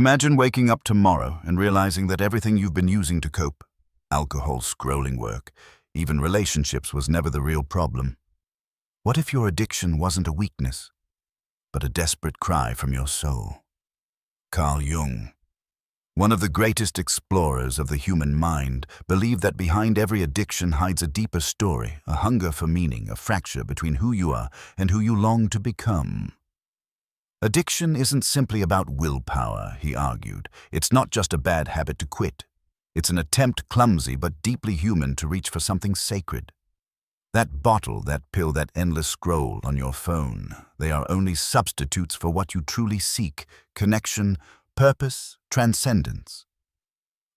Imagine waking up tomorrow and realizing that everything you've been using to cope, alcohol, scrolling work, even relationships, was never the real problem. What if your addiction wasn't a weakness, but a desperate cry from your soul? Carl Jung, one of the greatest explorers of the human mind, believed that behind every addiction hides a deeper story, a hunger for meaning, a fracture between who you are and who you long to become. Addiction isn't simply about willpower, he argued. It's not just a bad habit to quit. It's an attempt, clumsy but deeply human, to reach for something sacred. That bottle, that pill, that endless scroll on your phone, they are only substitutes for what you truly seek: connection, purpose, transcendence.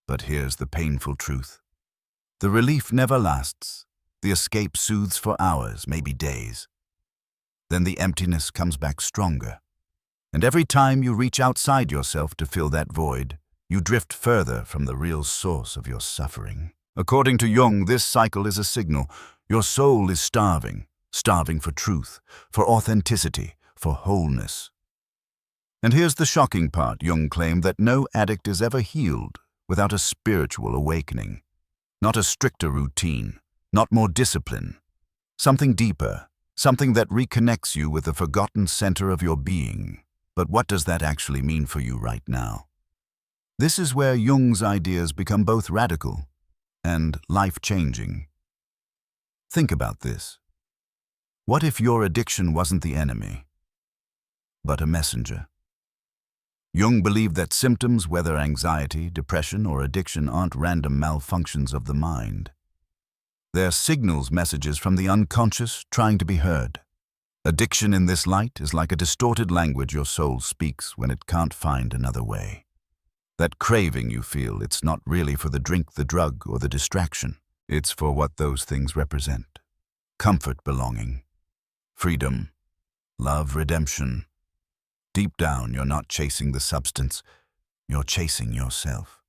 But here's the painful truth. The relief never lasts. The escape soothes for hours, maybe days. Then the emptiness comes back stronger. And every time you reach outside yourself to fill that void, you drift further from the real source of your suffering. According to Jung, this cycle is a signal. Your soul is starving for truth, for authenticity, for wholeness. And here's the shocking part. Jung claimed that no addict is ever healed without a spiritual awakening. Not a stricter routine, not more discipline. Something deeper, something that reconnects you with the forgotten center of your being. But what does that actually mean for you right now? This is where Jung's ideas become both radical and life-changing. Think about this. What if your addiction wasn't the enemy, but a messenger? Jung believed that symptoms, whether anxiety, depression, or addiction, aren't random malfunctions of the mind. They're signals, messages from the unconscious trying to be heard. Addiction in this light is like a distorted language your soul speaks when it can't find another way. That craving you feel, it's not really for the drink, the drug, or the distraction. It's for what those things represent. Comfort, belonging, freedom, love, redemption. Deep down, you're not chasing the substance, you're chasing yourself.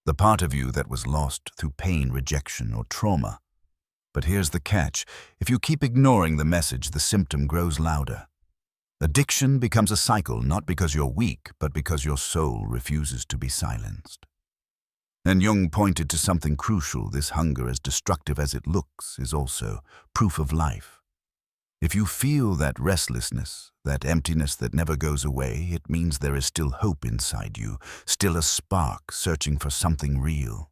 The part of you that was lost through pain, rejection, or trauma. But here's the catch. If you keep ignoring the message, the symptom grows louder. Addiction becomes a cycle, not because you're weak, but because your soul refuses to be silenced. And Jung pointed to something crucial. This hunger, as destructive as it looks, is also proof of life. If you feel that restlessness, that emptiness that never goes away, it means there is still hope inside you, still a spark searching for something real.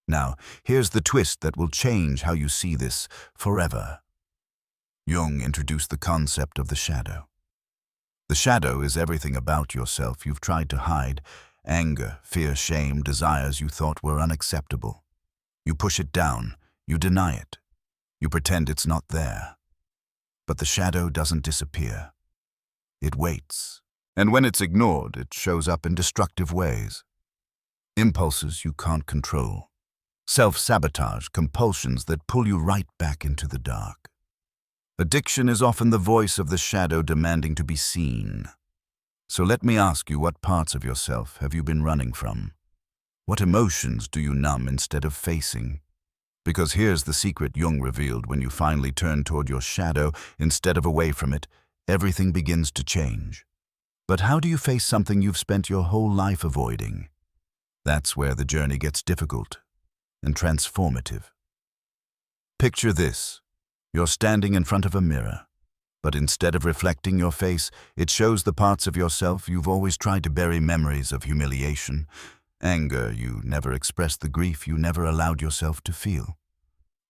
Now, here's the twist that will change how you see this forever. Jung introduced the concept of the shadow. The shadow is everything about yourself you've tried to hide: anger, fear, shame, desires you thought were unacceptable. You push it down, you deny it, you pretend it's not there. But the shadow doesn't disappear. It waits. And when it's ignored, it shows up in destructive ways. Impulses you can't control. Self-sabotage, compulsions that pull you right back into the dark. Addiction is often the voice of the shadow demanding to be seen. So let me ask you, what parts of yourself have you been running from? What emotions do you numb instead of facing? Because here's the secret Jung revealed: when you finally turn toward your shadow instead of away from it, everything begins to change. But how do you face something you've spent your whole life avoiding? That's where the journey gets difficult and transformative. Picture this. You're standing in front of a mirror, but instead of reflecting your face, it shows the parts of yourself you've always tried to bury: memories of humiliation, anger you never expressed, the grief you never allowed yourself to feel.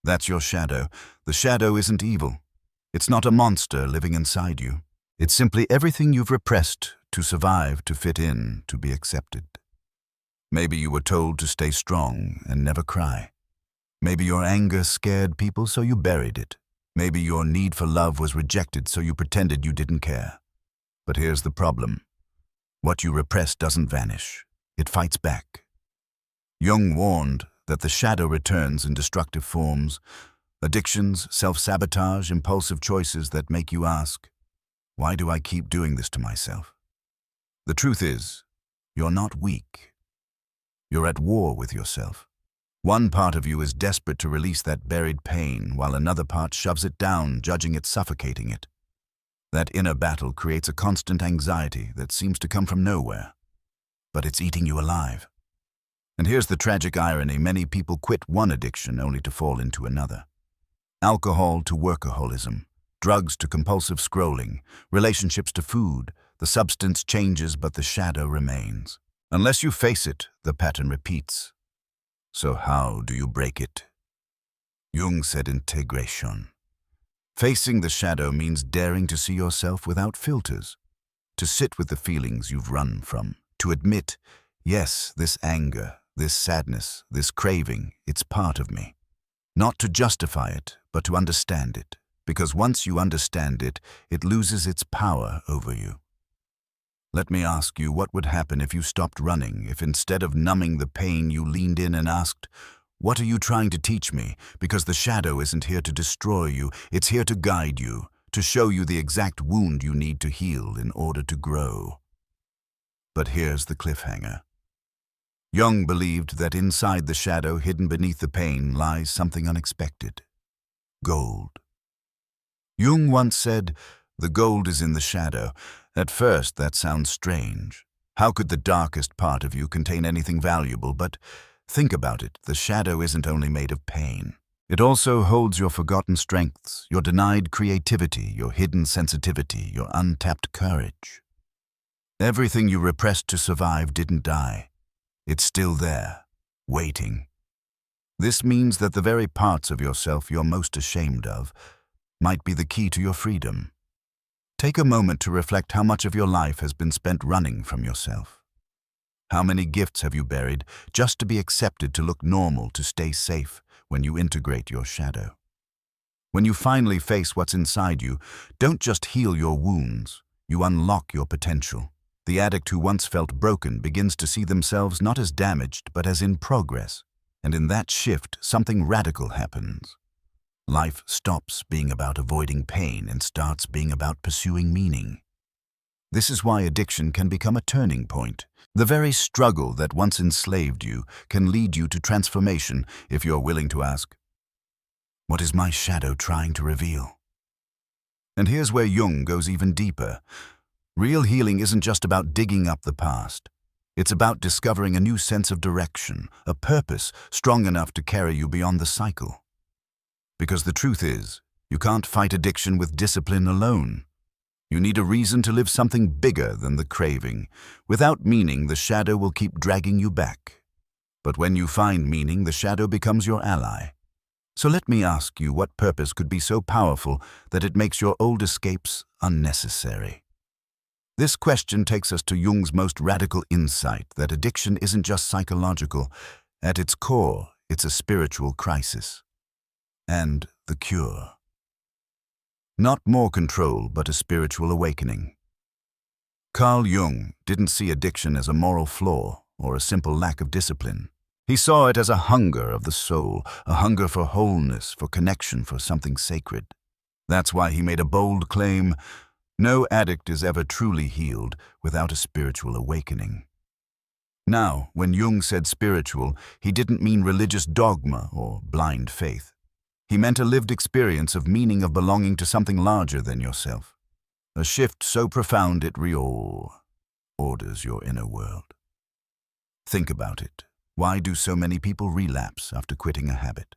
That's your shadow. The shadow isn't evil. It's not a monster living inside you. It's simply everything you've repressed to survive, to fit in, to be accepted. Maybe you were told to stay strong and never cry. Maybe your anger scared people, so you buried it. Maybe your need for love was rejected, so you pretended you didn't care. But here's the problem. What you repress doesn't vanish. It fights back. Jung warned that the shadow returns in destructive forms: addictions, self-sabotage, impulsive choices that make you ask, why do I keep doing this to myself? The truth is, you're not weak. You're at war with yourself. One part of you is desperate to release that buried pain, while another part shoves it down, judging it, suffocating it. That inner battle creates a constant anxiety that seems to come from nowhere. but it's eating you alive. And here's the tragic irony: many people quit one addiction only to fall into another. Alcohol to workaholism, drugs to compulsive scrolling, relationships to food. The substance changes, but the shadow remains. Unless you face it, the pattern repeats. So how do you break it? Jung said integration. Facing the shadow means daring to see yourself without filters, to sit with the feelings you've run from, to admit, yes, this anger, this sadness, this craving, it's part of me. Not to justify it, but to understand it, because once you understand it, it loses its power over you. Let me ask you, what would happen if you stopped running, if instead of numbing the pain you leaned in and asked, "What are you trying to teach me?" Because the shadow isn't here to destroy you, it's here to guide you, to show you the exact wound you need to heal in order to grow. But here's the cliffhanger. Jung believed that inside the shadow, hidden beneath the pain, lies something unexpected. Gold. Jung once said, "The gold is in the shadow." At first, that sounds strange. How could the darkest part of you contain anything valuable? But think about it, the shadow isn't only made of pain. It also holds your forgotten strengths, your denied creativity, your hidden sensitivity, your untapped courage. Everything you repressed to survive didn't die. It's still there, waiting. This means that the very parts of yourself you're most ashamed of might be the key to your freedom. Take a moment to reflect how much of your life has been spent running from yourself. How many gifts have you buried just to be accepted, to look normal, to stay safe when you integrate your shadow? When you finally face what's inside you, don't just heal your wounds, you unlock your potential. The addict who once felt broken begins to see themselves not as damaged, but as in progress. And in that shift, something radical happens. Life stops being about avoiding pain and starts being about pursuing meaning. This is why addiction can become a turning point. The very struggle that once enslaved you can lead you to transformation if you're willing to ask, "What is my shadow trying to reveal?" And here's where Jung goes even deeper. Real healing isn't just about digging up the past. It's about discovering a new sense of direction, a purpose strong enough to carry you beyond the cycle. Because the truth is, you can't fight addiction with discipline alone. You need a reason to live something bigger than the craving. Without meaning, the shadow will keep dragging you back. But when you find meaning, the shadow becomes your ally. So let me ask you, what purpose could be so powerful that it makes your old escapes unnecessary? This question takes us to Jung's most radical insight, that addiction isn't just psychological. At its core, it's a spiritual crisis. And the cure. Not more control, but a spiritual awakening. Carl Jung didn't see addiction as a moral flaw or a simple lack of discipline. He saw it as a hunger of the soul, a hunger for wholeness, for connection, for something sacred. That's why he made a bold claim: no addict is ever truly healed without a spiritual awakening. Now, when Jung said spiritual, he didn't mean religious dogma or blind faith. He meant a lived experience of meaning, of belonging to something larger than yourself. A shift so profound it reorders your inner world. Think about it. Why do so many people relapse after quitting a habit?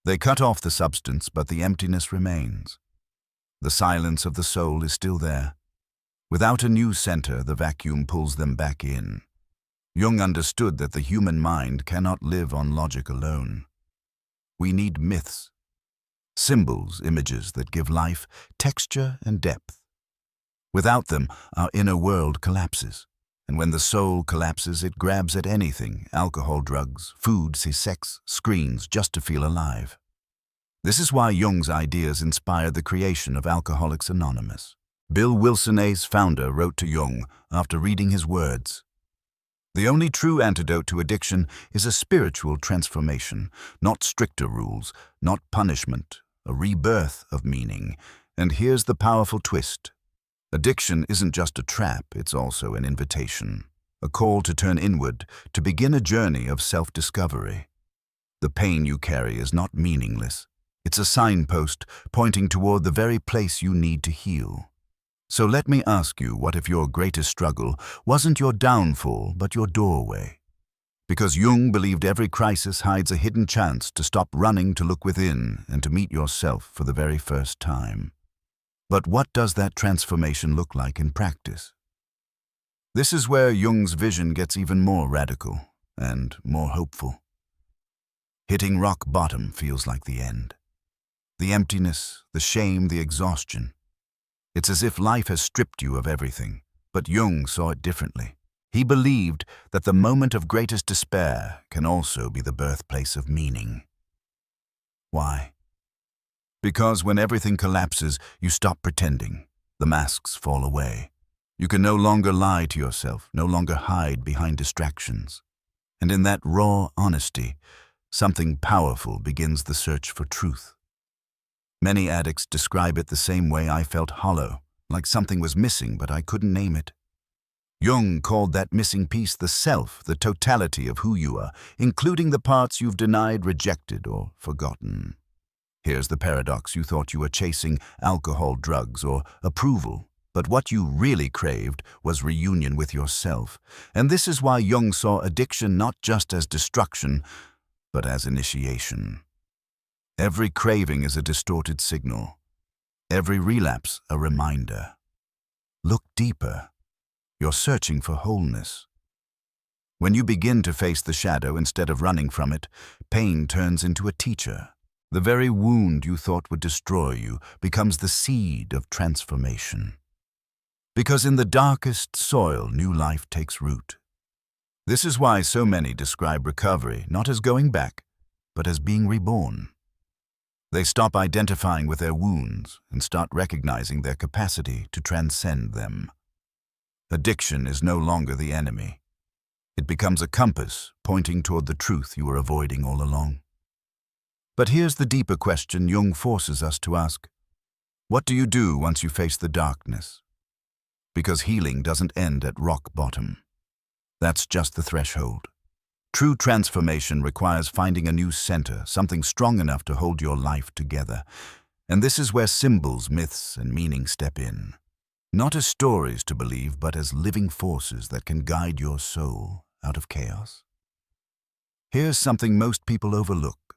They cut off the substance, but the emptiness remains. The silence of the soul is still there. Without a new center, the vacuum pulls them back in. Jung understood that the human mind cannot live on logic alone. We need myths, symbols, images that give life texture and depth. Without them, our inner world collapses. And when the soul collapses, it grabs at anything: alcohol, drugs, food, sex, screens, just to feel alive. This is why Jung's ideas inspired the creation of Alcoholics Anonymous. Bill Wilson's founder wrote to Jung after reading his words, "The only true antidote to addiction is a spiritual transformation, not stricter rules, not punishment, a rebirth of meaning." And here's the powerful twist. Addiction isn't just a trap, it's also an invitation, a call to turn inward, to begin a journey of self-discovery. The pain you carry is not meaningless. It's a signpost pointing toward the very place you need to heal. So let me ask you, what if your greatest struggle wasn't your downfall, but your doorway? Because Jung believed every crisis hides a hidden chance to stop running, to look within, and to meet yourself for the very first time. But what does that transformation look like in practice? This is where Jung's vision gets even more radical and more hopeful. Hitting rock bottom feels like the end. The emptiness, the shame, the exhaustion. It's as if life has stripped you of everything, but Jung saw it differently. He believed that the moment of greatest despair can also be the birthplace of meaning. Why? Because when everything collapses, you stop pretending. The masks fall away. You can no longer lie to yourself, no longer hide behind distractions. And in that raw honesty, something powerful begins the search for truth. Many addicts describe it the same way I felt: hollow, like something was missing, but I couldn't name it. Jung called that missing piece the self, the totality of who you are, including the parts you've denied, rejected, or forgotten. Here's the paradox: you thought you were chasing alcohol, drugs, or approval, but what you really craved was reunion with yourself. And this is why Jung saw addiction not just as destruction, but as initiation. Every craving is a distorted signal. Every relapse a reminder. Look deeper. You're searching for wholeness. When you begin to face the shadow instead of running from it, pain turns into a teacher. The very wound you thought would destroy you becomes the seed of transformation. Because in the darkest soil, new life takes root. This is why so many describe recovery not as going back, but as being reborn. They stop identifying with their wounds and start recognizing their capacity to transcend them. Addiction is no longer the enemy. It becomes a compass pointing toward the truth you were avoiding all along. But here's the deeper question Jung forces us to ask. What do you do once you face the darkness? Because healing doesn't end at rock bottom. That's just the threshold. True transformation requires finding a new center, something strong enough to hold your life together. And this is where symbols, myths, and meaning step in. Not as stories to believe, but as living forces that can guide your soul out of chaos. Here's something most people overlook.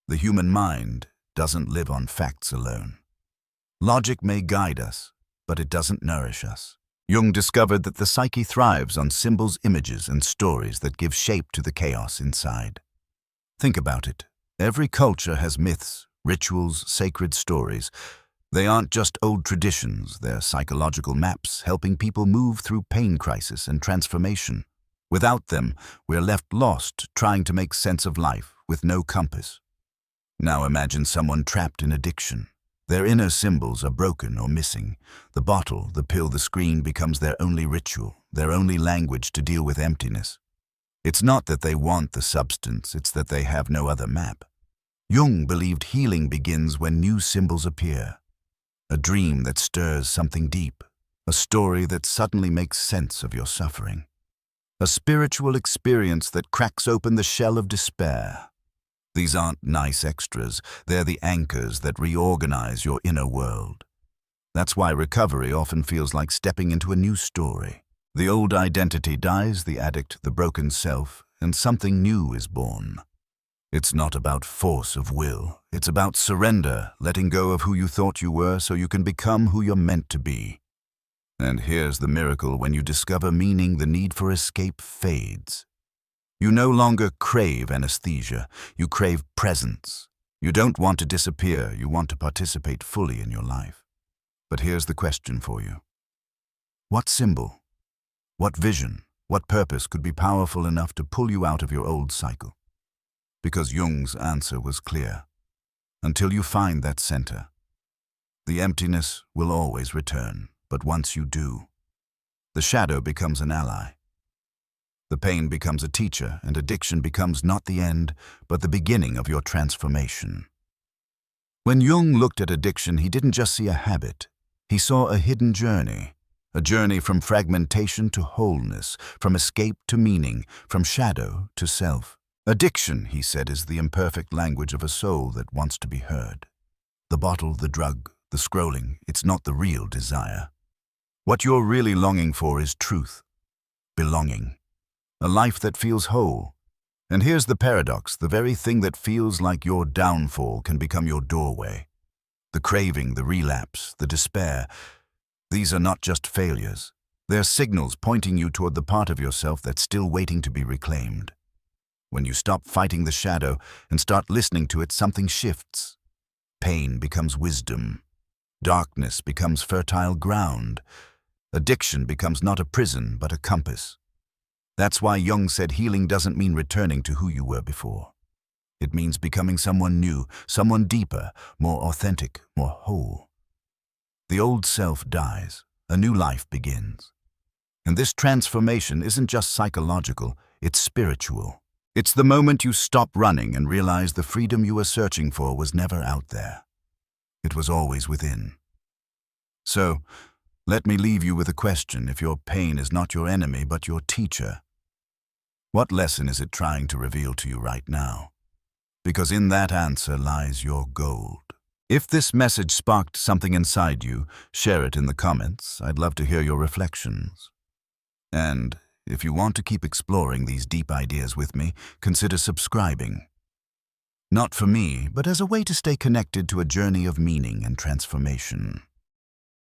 The human mind doesn't live on facts alone. Logic may guide us, but it doesn't nourish us. Jung discovered that the psyche thrives on symbols, images, and stories that give shape to the chaos inside. Think about it. Every culture has myths, rituals, sacred stories. They aren't just old traditions, they're psychological maps helping people move through pain, crisis, and transformation. Without them, we're left lost, trying to make sense of life with no compass. Now imagine someone trapped in addiction. Their inner symbols are broken or missing. The bottle, the pill, the screen becomes their only ritual, their only language to deal with emptiness. It's not that they want the substance, it's that they have no other map. Jung believed healing begins when new symbols appear. A dream that stirs something deep, a story that suddenly makes sense of your suffering. A spiritual experience that cracks open the shell of despair. These aren't nice extras, they're the anchors that reorganize your inner world. That's why recovery often feels like stepping into a new story. The old identity dies, the addict, the broken self, and something new is born. It's not about force of will. It's about surrender, letting go of who you thought you were so you can become who you're meant to be. And here's the miracle: when you discover meaning, the need for escape fades. You no longer crave anesthesia, you crave presence. You don't want to disappear, you want to participate fully in your life. But here's the question for you. What symbol, what vision, what purpose could be powerful enough to pull you out of your old cycle? Because Jung's answer was clear. Until you find that center, the emptiness will always return. But once you do, the shadow becomes an ally. The pain becomes a teacher, and addiction becomes not the end, but the beginning of your transformation. When Jung looked at addiction, he didn't just see a habit. He saw a hidden journey. A journey from fragmentation to wholeness, from escape to meaning, from shadow to self. Addiction, he said, is the imperfect language of a soul that wants to be heard. The bottle, the drug, the scrolling, it's not the real desire. What you're really longing for is truth, belonging, a life that feels whole. And here's the paradox: the very thing that feels like your downfall can become your doorway. The craving, the relapse, the despair, these are not just failures. They're signals pointing you toward the part of yourself that's still waiting to be reclaimed. When you stop fighting the shadow and start listening to it, something shifts. Pain becomes wisdom. Darkness becomes fertile ground. Addiction becomes not a prison, but a compass. That's why Jung said healing doesn't mean returning to who you were before. It means becoming someone new, someone deeper, more authentic, more whole. The old self dies, a new life begins. And this transformation isn't just psychological, it's spiritual. It's the moment you stop running and realize the freedom you were searching for was never out there. It was always within. So, let me leave you with a question. If your pain is not your enemy but your teacher, what lesson is it trying to reveal to you right now? Because in that answer lies your gold. If this message sparked something inside you, share it in the comments. I'd love to hear your reflections. And if you want to keep exploring these deep ideas with me, consider subscribing. Not for me, but as a way to stay connected to a journey of meaning and transformation.